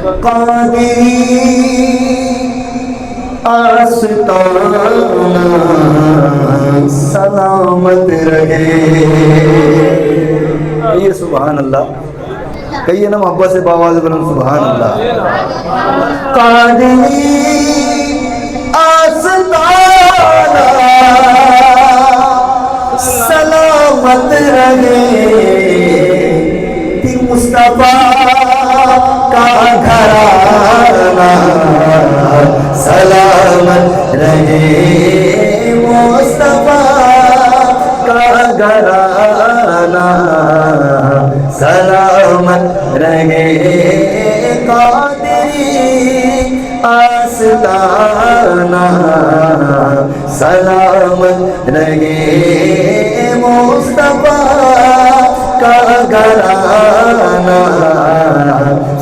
قادری آستانہ سلامت رہے. کہیے سبحان اللہ. کہیے نا محبت سے باواز بلند سبحان اللہ. قادری آستانہ سلامت رہے. مصطفیٰ کا گھرانہ سلامت رہے. مصطفیٰ کا گھرانہ سلامت رہے. قادری آستانہ سلامت رہے. مصطفیٰ کا گھرانہ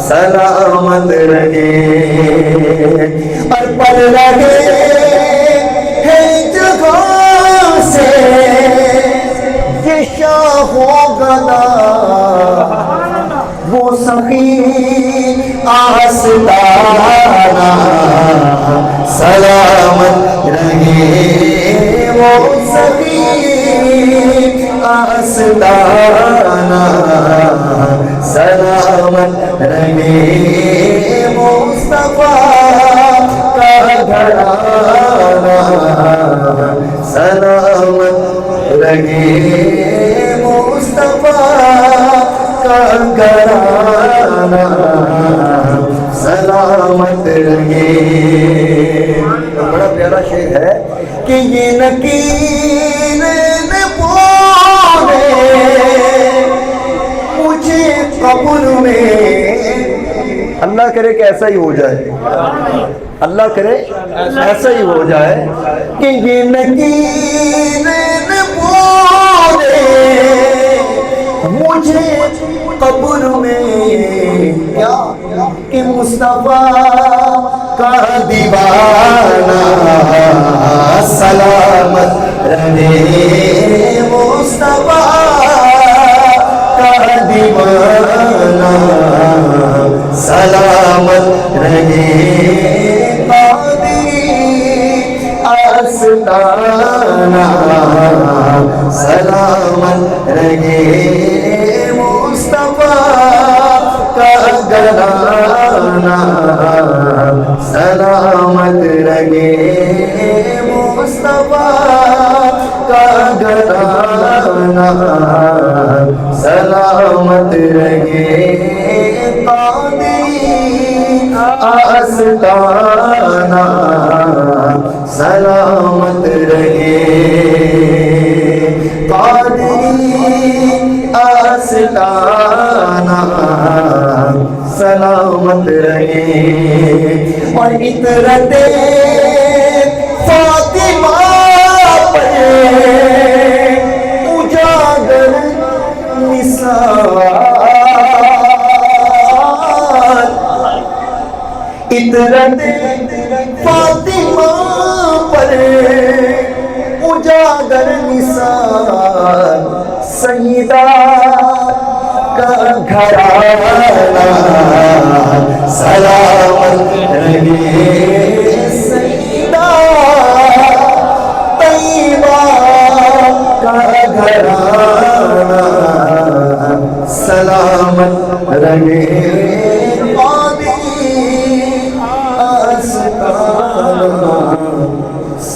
سلامت رہے. اور پڑھ رہے ہیں جگہوں سے یہ شاہ و گدا وہ سخی آستانہ سلامت رہے. وہ سخی آستانہ سلامت رہے. مصطفیٰ کا گھرانہ سلامت رہے. مصطفیٰ کا گھرانہ سلامت رہے. بڑا پیارا شعر ہے کہ یہ نکیر نے بولے مجھے قبر میں. اللہ کرے کہ ایسا ہی ہو جائے. اللہ کرے ایسا ہی ہو جائے کہ یہ نکیر نے بولے مجھے قبر میں کیا کہ مصطفیٰ کا دیوانہ سلامت رہے. مصطفیٰ کا دیوانہ سلامت رہے. قادری آستانہ سلامت رہے. مصطفیٰ کا گھرانہ سلامت رہے. مصطفیٰ کا گھرانہ سلامت رہے. قادری آستانہ سلامت رہے. قادری آستانہ سلامت رہے. اور عطرت فاطمہ پر اجاگر نثار. عطرت فاطمہ پر اجاگر نثار. سیدہ کا گھرانہ سلامت رہے. سیدہ طیبہ کا گھرانہ سلامت رہے.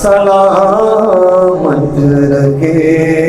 سلامت رہے.